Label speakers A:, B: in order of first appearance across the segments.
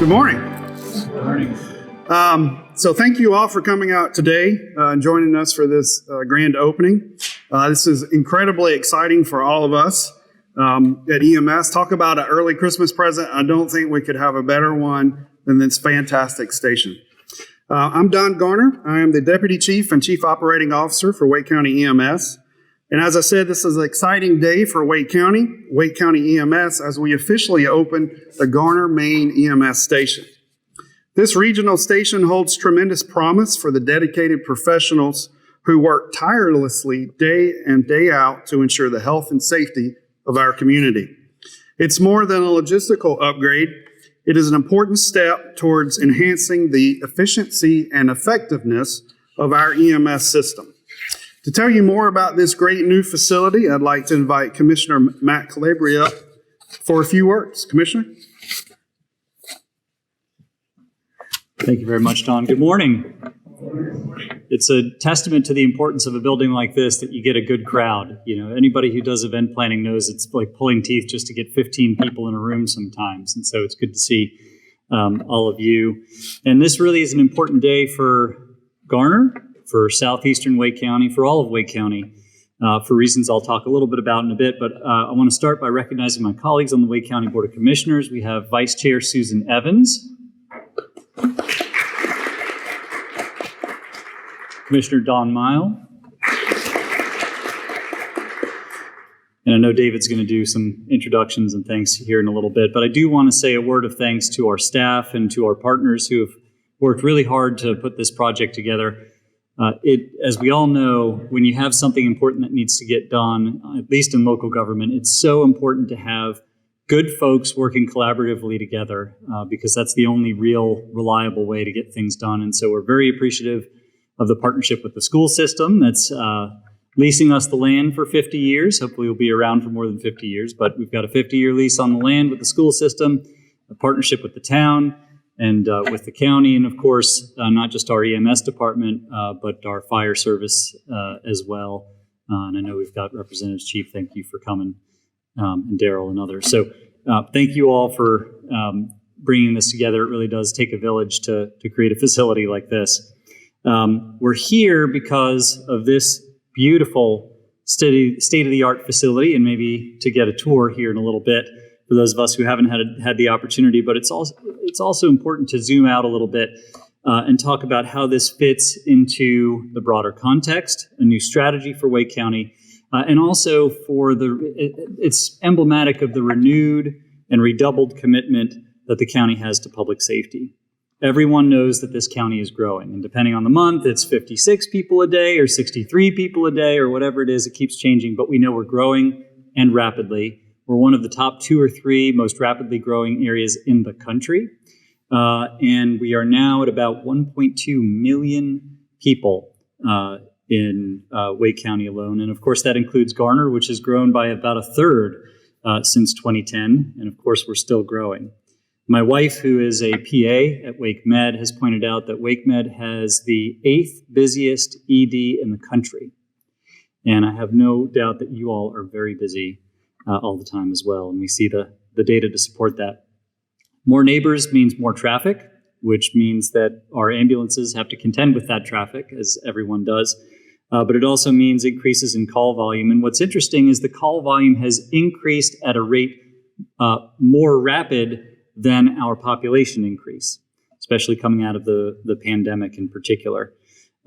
A: Good morning.
B: Good morning.
A: So thank you all for coming out today and joining us for this grand opening. This is incredibly exciting for all of us at EMS. Talk about an early Christmas present. I don't think we could have a better one than this fantastic station. I'm Don Garner. I am the Deputy Chief and Chief Operating Officer for Wake County EMS. And as I said, this is an exciting day for Wake County EMS, as we officially open the Garner Main EMS Station. This regional station holds tremendous promise for the dedicated professionals who work tirelessly day in, day out to ensure the health and safety of our community. It's more than a logistical upgrade. It is an important step towards enhancing the efficiency and effectiveness of our EMS system. To tell you more about this great new facility, I'd like to invite Commissioner Matt Calabria up for a few words. Commissioner?
B: Thank you very much, Don. Good morning. It's a testament to the importance of a building like this that you get a good crowd. You know, anybody who does event planning knows it's like pulling teeth just to get 15 people in a room sometimes. And so it's good to see all of you. And this really is an important day for Garner, for southeastern Wake County, for all of Wake County, for reasons I'll talk a little bit about in a bit. But I want to start by recognizing my colleagues on the Wake County Board of Commissioners. We have Vice Chair Susan Evans, Commissioner Don Mile, and I know David's going to do some introductions and thanks here in a little bit, but I do want to say a word of thanks to our staff and to our partners who have worked really hard to put this project together. As we all know, when you have something important that needs to get done, at least in local government, it's so important to have good folks working collaboratively together because that's the only real reliable way to get things done. And so we're very appreciative of the partnership with the school system that's leasing us the land for 50 years. Hopefully we'll be around for more than 50 years, but we've got a 50-year lease on the land with the school system, a partnership with the town, and with the county, and of course, not just our EMS department, but our fire service as well. And I know we've got Representatives Chief, thank you for coming, and Daryl and others. So thank you all for bringing this together. It really does take a village to create a facility like this. We're here because of this beautiful state-of-the-art facility, and maybe to get a tour here in a little bit for those of us who haven't had the opportunity, but it's also important to zoom out a little bit and talk about how this fits into the broader context, a new strategy for Wake County, and also for it's emblematic of the renewed and redoubled commitment that the county has to public safety. Everyone knows that this county is growing, and depending on the month, it's 56 people a day or 63 people a day or whatever it is, it keeps changing, but we know we're growing and rapidly. We're one of the top 2 or 3 most rapidly growing areas in the country. And we are now at about 1.2 million people in Wake County alone. And of course, that includes Garner, which has grown by about a third since 2010. And of course, we're still growing. My wife, who is a PA at Wake Med, has pointed out that Wake Med has the 8th busiest ED in the country. And I have no doubt that you all are very busy all the time as well, and we see the data to support that. More neighbors means more traffic, which means that our ambulances have to contend with that traffic, as everyone does, but it also means increases in call volume. And what's interesting is the call volume has increased at a rate more rapid than our population increase, especially coming out of the pandemic in particular.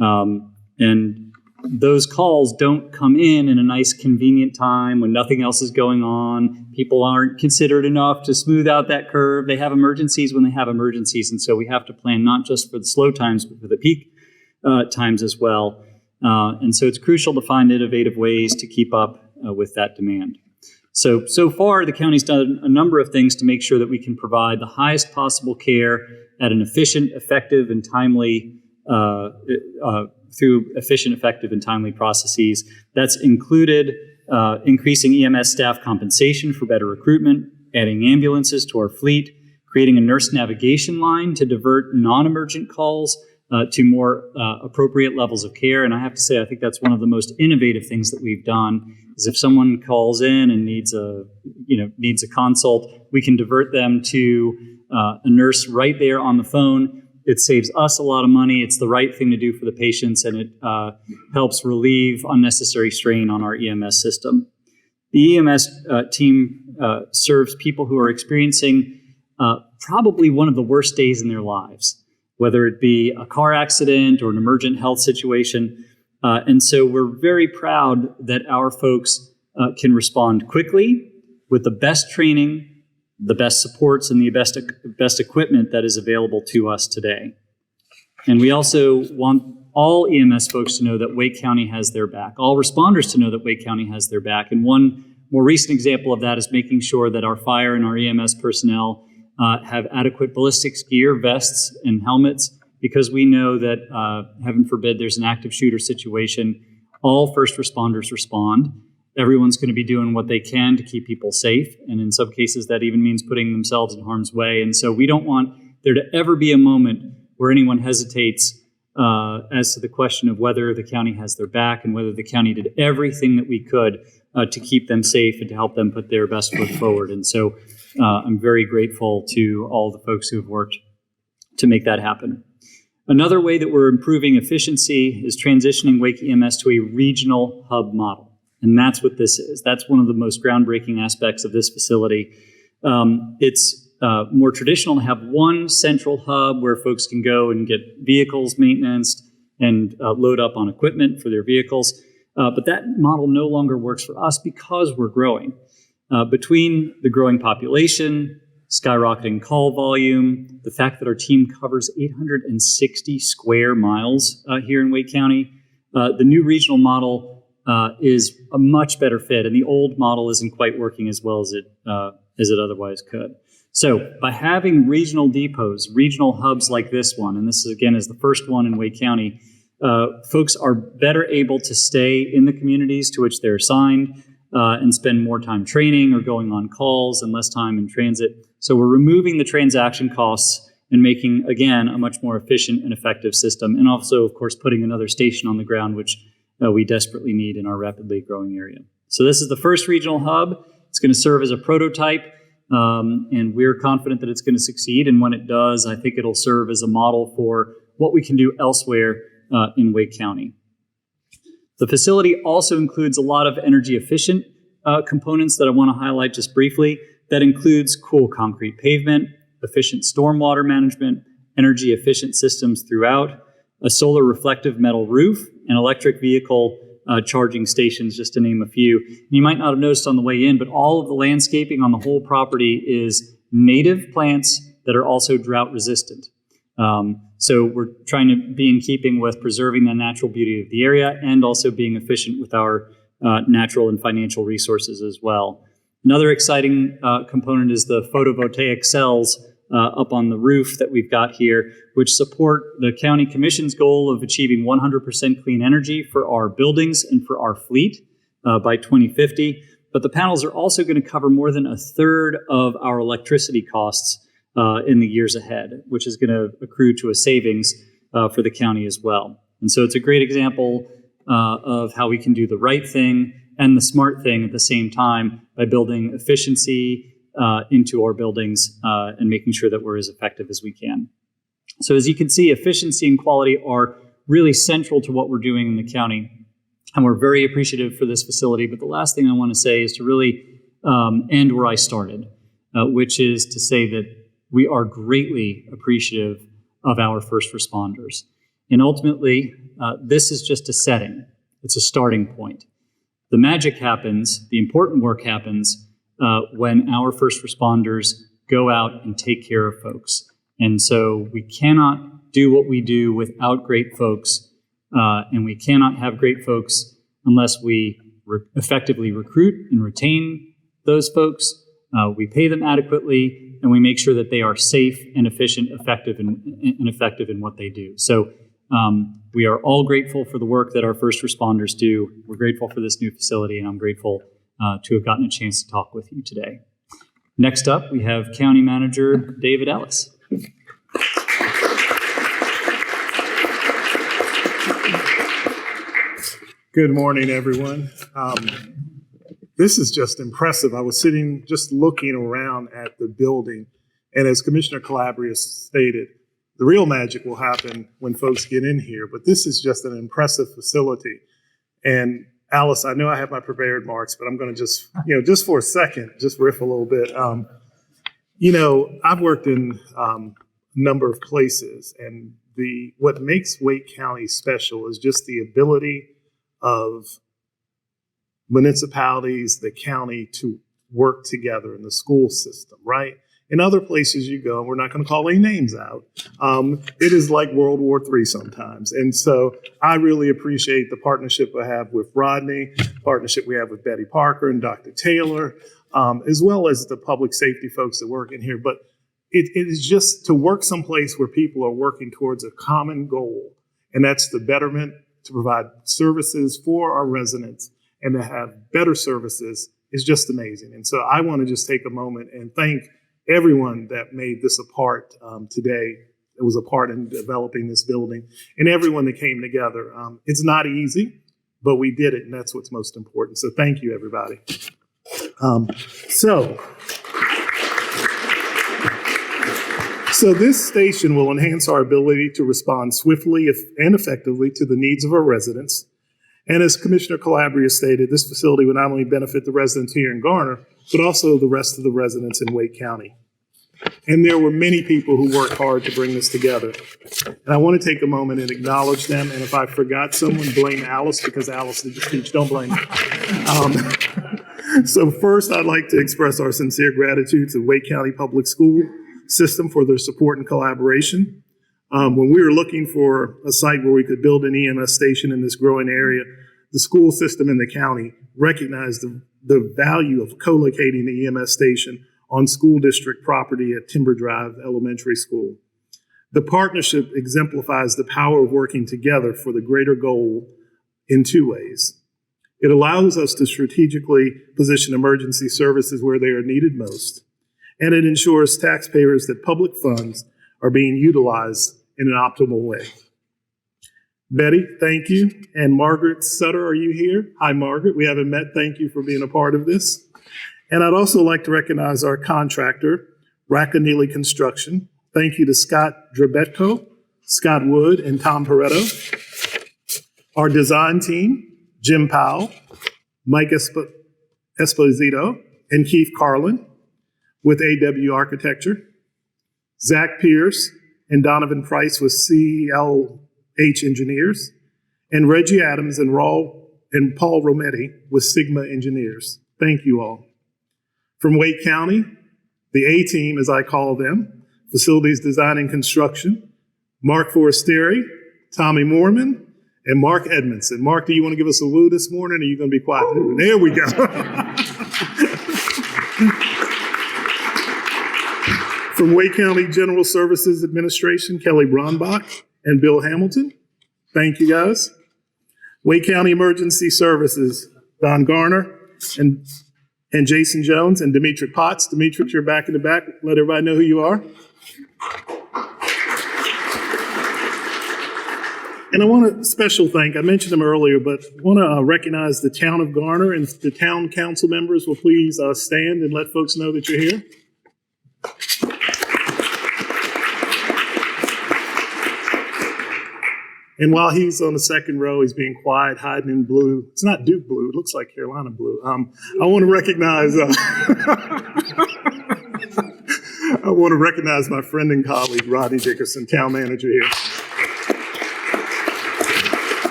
B: And those calls don't come in a nice convenient time when nothing else is going on. People aren't considerate enough to smooth out that curve. They have emergencies when they have emergencies. And so we have to plan not just for the slow times, but for the peak times as well. And so it's crucial to find innovative ways to keep up with that demand. So far, the county's done a number of things to make sure that we can provide the highest possible care at an efficient, effective, and timely through efficient, effective, and timely processes. That's included increasing EMS staff compensation for better recruitment, adding ambulances to our fleet, creating a nurse navigation line to divert non-emergent calls to more appropriate levels of care. And I have to say, I think that's one of the most innovative things that we've done, is if someone calls in and needs a consult, we can divert them to a nurse right there on the phone. It saves us a lot of money. It's the right thing to do for the patients, and it helps relieve unnecessary strain on our EMS system. The EMS team serves people who are experiencing probably one of the worst days in their lives, whether it be a car accident or an emergent health situation. And so we're very proud that our folks can respond quickly with the best training, the best supports, and the best equipment that is available to us today. And we also want all EMS folks to know that Wake County has their back, all responders to know that Wake County has their back. And one more recent example of that is making sure that our fire and our EMS personnel have adequate ballistics gear, vests, and helmets, because we know that, heaven forbid, there's an active shooter situation. All first responders respond. Everyone's going to be doing what they can to keep people safe, and in some cases that even means putting themselves in harm's way. And so we don't want there to ever be a moment where anyone hesitates as to the question of whether the county has their back and whether the county did everything that we could to keep them safe and to help them put their best foot forward. And so I'm very grateful to all the folks who have worked to make that happen. Another way that we're improving efficiency is transitioning Wake EMS to a regional hub model. And that's what this is. That's one of the most groundbreaking aspects of this facility. It's more traditional to have one central hub where folks can go and get vehicles maintenance and load up on equipment for their vehicles. But that model no longer works for us because we're growing. Between the growing population, skyrocketing call volume, the fact that our team covers 860 square miles here in Wake County, the new regional model is a much better fit, and the old model isn't quite working as well as it otherwise could. So by having regional depots, regional hubs like this one, and this is, again, is the first one in Wake County, folks are better able to stay in the communities to which they're assigned and spend more time training or going on calls and less time in transit. So we're removing the transaction costs and making, again, a much more efficient and effective system, and also, of course, putting another station on the ground, which we desperately need in our rapidly growing area. So this is the first regional hub. It's going to serve as a prototype, and we're confident that it's going to succeed. And when it does, I think it'll serve as a model for what we can do elsewhere in Wake County. The facility also includes a lot of energy efficient components that I want to highlight just briefly. That includes cool concrete pavement, efficient stormwater management, energy efficient systems throughout, a solar reflective metal roof, and electric vehicle charging stations, just to name a few. And you might not have noticed on the way in, but all of the landscaping on the whole property is native plants that are also drought resistant. So we're trying to be in keeping with preserving the natural beauty of the area and also being efficient with our natural and financial resources as well. Another exciting component is the photovoltaic cells up on the roof that we've got here, which support the County Commission's goal of achieving 100% clean energy for our buildings and for our fleet by 2050. But the panels are also going to cover more than a third of our electricity costs in the years ahead, which is going to accrue to a savings for the county as well. And so it's a great example of how we can do the right thing and the smart thing at the same time by building efficiency into our buildings and making sure that we're as effective as we can. So as you can see, efficiency and quality are really central to what we're doing in the county, and we're very appreciative for this facility. But the last thing I want to say is to really end where I started, which is to say that we are greatly appreciative of our first responders. And ultimately, this is just a setting. It's a starting point. The magic happens, the important work happens when our first responders go out and take care of folks. And so we cannot do what we do without great folks, and we cannot have great folks unless we effectively recruit and retain those folks, we pay them adequately, and we make sure that they are safe and efficient, effective in what they do. So we are all grateful for the work that our first responders do. We're grateful for this new facility, and I'm grateful to have gotten a chance to talk with you today. Next up, we have County Manager David Ellis.
C: Good morning, everyone. This is just impressive. I was sitting just looking around at the building, And as Commissioner Calabria stated, the real magic will happen when folks get in here, but this is just an impressive facility. And Alice, I know I have my prepared remarks, but I'm going to just for a second, just riff a little bit. I've worked in a number of places, and what makes Wake County special is just the ability of municipalities, the county, to work together in the school system, right? In other places you go, and we're not going to call any names out, it is like World War III sometimes. And so I really appreciate the partnership I have with Rodney, partnership we have with Betty Parker and Dr. Taylor, as well as the public safety folks that work in here. But it is just to work someplace where people are working towards a common goal, and that's the betterment, to provide services for our residents and to have better services, is just amazing. And so I want to just take a moment and thank everyone that made this a part today. It was a part in developing this building, and everyone that came together. It's not easy, but we did it, and that's what's most important. So thank you, everybody. So this station will enhance our ability to respond swiftly and effectively to the needs of our residents. And as Commissioner Calabria stated, this facility will not only benefit the residents here in Garner, but also the rest of the residents in Wake County. And there were many people who worked hard to bring this together. And I want to take a moment and acknowledge them. And if I forgot someone, blame Alice, because Alice did the speech. Don't blame me. So first, I'd like to express our sincere gratitude to Wake County Public School System for their support and collaboration. When we were looking for a site where we could build an EMS station in this growing area, the school system in the county recognized the value of co-locating the EMS station on school district property at Timber Drive Elementary School. The partnership exemplifies the power of working together for the greater goal in two ways. It allows us to strategically position emergency services where they are needed most, and it ensures taxpayers that public funds are being utilized in an optimal way. Betty, thank you. And Margaret Sutter, are you here? Hi, Margaret. We haven't met. Thank you for being a part of this. And I'd also like to recognize our contractor, Racanelli Construction. Thank you to Scott Drabetko, Scott Wood, and Tom Pareto. Our design team, Jim Powell, Mike Esposito, and Keith Carlin with AW Architecture. Zach Pierce and Donovan Price with CLH Engineers, and Reggie Adams and Paul Rometti with Sigma Engineers. Thank you all. From Wake County, the A-team, as I call them, Facilities Design and Construction, Mark Forestieri, Tommy Moorman, and Mark Edmondson. Mark, do you want to give us a woo this morning, or are you going to be quiet? There we go. From Wake County General Services Administration, Kelly Bronbach and Bill Hamilton. Thank you, guys. Wake County Emergency Services, Don Garner and Jason Jones and Demetric Potts. Demetric, you're back in the back. Let everybody know who you are. And I want to special thank, I mentioned them earlier, but I want to recognize the town of Garner, and the town council members will please stand and let folks know that you're here. And while he's on the second row, he's being quiet, hiding in blue. It's not Duke blue. It looks like Carolina blue. I want to recognize my friend and colleague, Rodney Dickerson, town manager here.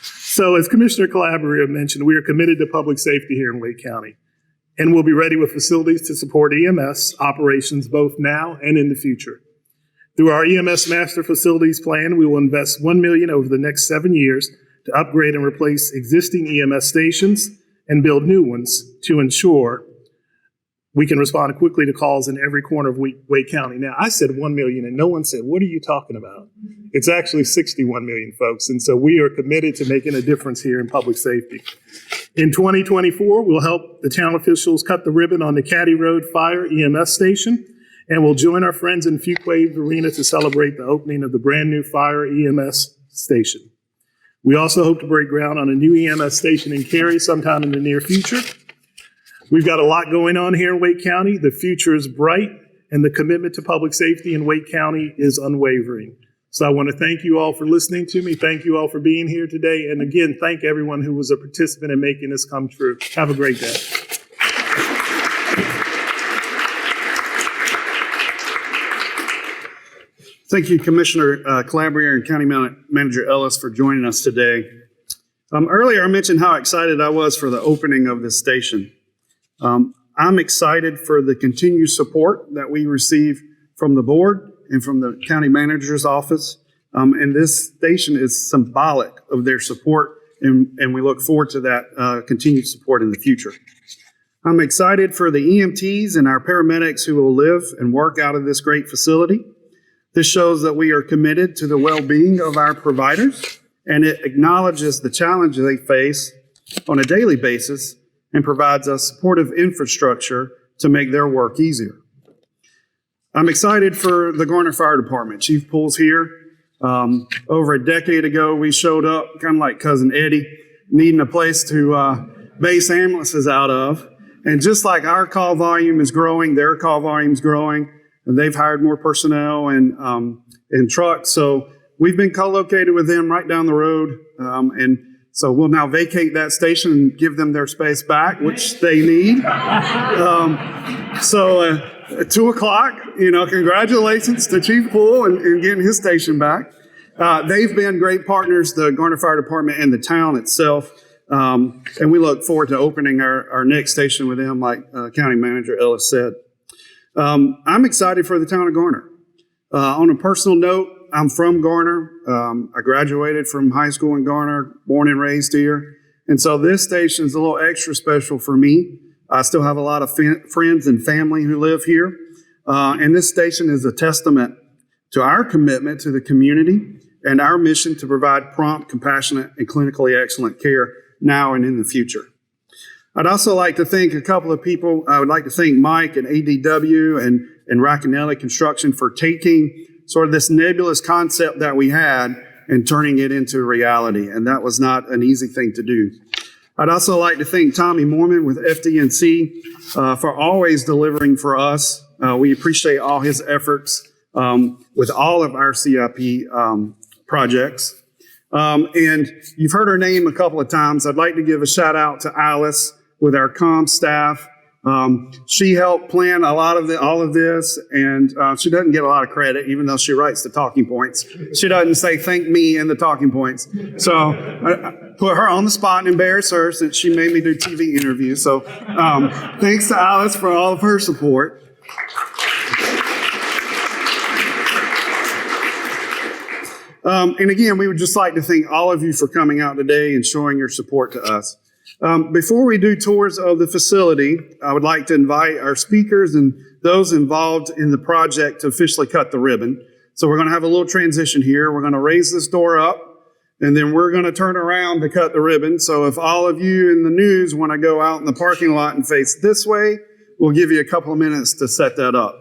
C: So as Commissioner Calabria mentioned, we are committed to public safety here in Wake County, and we'll be ready with facilities to support EMS operations both now and in the future. Through our EMS Master Facilities Plan, we will invest $1 million over the next 7 years to upgrade and replace existing EMS stations and build new ones to ensure we can respond quickly to calls in every corner of Wake County. Now, I said $1 million, and no one said, what are you talking about? It's actually $61 million, folks, and so we are committed to making a difference here in public safety. In 2024, we'll help the town officials cut the ribbon on the Caddy Road Fire EMS station, and we'll join our friends in Fuquay Arena to celebrate the opening of the brand new Fire EMS station. We also hope to break ground on a new EMS station in Cary sometime in the near future. We've got a lot going on here in Wake County. The future is bright, and the commitment to public safety in Wake County is unwavering. So I want to thank you all for listening to me. Thank you all for being here today. And again, thank everyone who was a participant in making this come true. Have a great day.
A: Thank you, Commissioner Calabria and County Manager Ellis, for joining us today. Earlier, I mentioned how excited I was for the opening of this station. I'm excited for the continued support that we receive from the board and from the county manager's office. And this station is symbolic of their support, and we look forward to that continued support in the future. I'm excited for the EMTs and our paramedics who will live and work out of this great facility. This shows that we are committed to the well-being of our providers, and it acknowledges the challenges they face on a daily basis and provides us supportive infrastructure to make their work easier. I'm excited for the Garner Fire Department. Chief Pool's here. Over a decade ago, we showed up, kind of like Cousin Eddie, needing a place to base ambulances out of. And just like our call volume is growing, their call volume is growing, and they've hired more personnel and trucks. So we've been co-located with them right down the road. And so we'll now vacate that station and give them their space back, which they need. At 2 o'clock, congratulations to Chief Poole and getting his station back. They've been great partners, the Garner Fire Department and the town itself. And we look forward to opening our next station with them, like County Manager Ellis said. I'm excited for the town of Garner. On a personal note, I'm from Garner. I graduated from high school in Garner, born and raised here. And so this station is a little extra special for me. I still have a lot of friends and family who live here. And this station is a testament to our commitment to the community and our mission to provide prompt, compassionate, and clinically excellent care now and in the future. I'd also like to thank a couple of people. I would like to thank Mike and ADW and Racanelli Construction for taking sort of this nebulous concept that we had and turning it into reality. And that was not an easy thing to do. I'd also like to thank Tommy Mormon with FDNC for always delivering for us. We appreciate all his efforts with all of our CIP projects. And you've heard her name a couple of times. I'd like to give a shout out to Alice with our comm staff. She helped plan a lot of all of this, and she doesn't get a lot of credit, even though she writes the talking points. She doesn't say thank me in the talking points. So I put her on the spot and embarrass her since she made me do TV interviews. So thanks to Alice for all of her support. And again, we would just like to thank all of you for coming out today and showing your support to us. Before we do tours of the facility, I would like to invite our speakers and those involved in the project to officially cut the ribbon. So we're going to have a little transition here. We're going to raise this door up, and then we're going to turn around to cut the ribbon. So if all of you in the news want to go out in the parking lot and face this way, we'll give you a couple of minutes to set that up.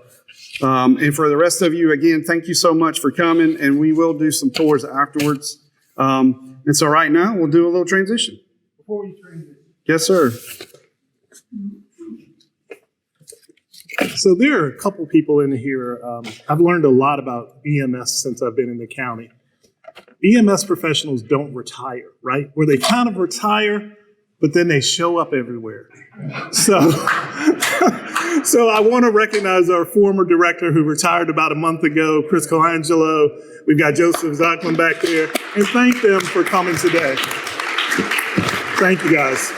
A: And for the rest of you, again, thank you so much for coming, and we will do some tours afterwards. And so right now, we'll do a little transition.
C: Before you transition.
A: Yes, sir.
C: So there are a couple people in here. I've learned a lot about EMS since I've been in the county. EMS professionals don't retire, right? Where they kind of retire, but then they show up everywhere. So I want to recognize our former director who retired about a month ago, Chris Colangelo. We've got Joseph Zachlin back there, and thank them for coming today. Thank you, guys.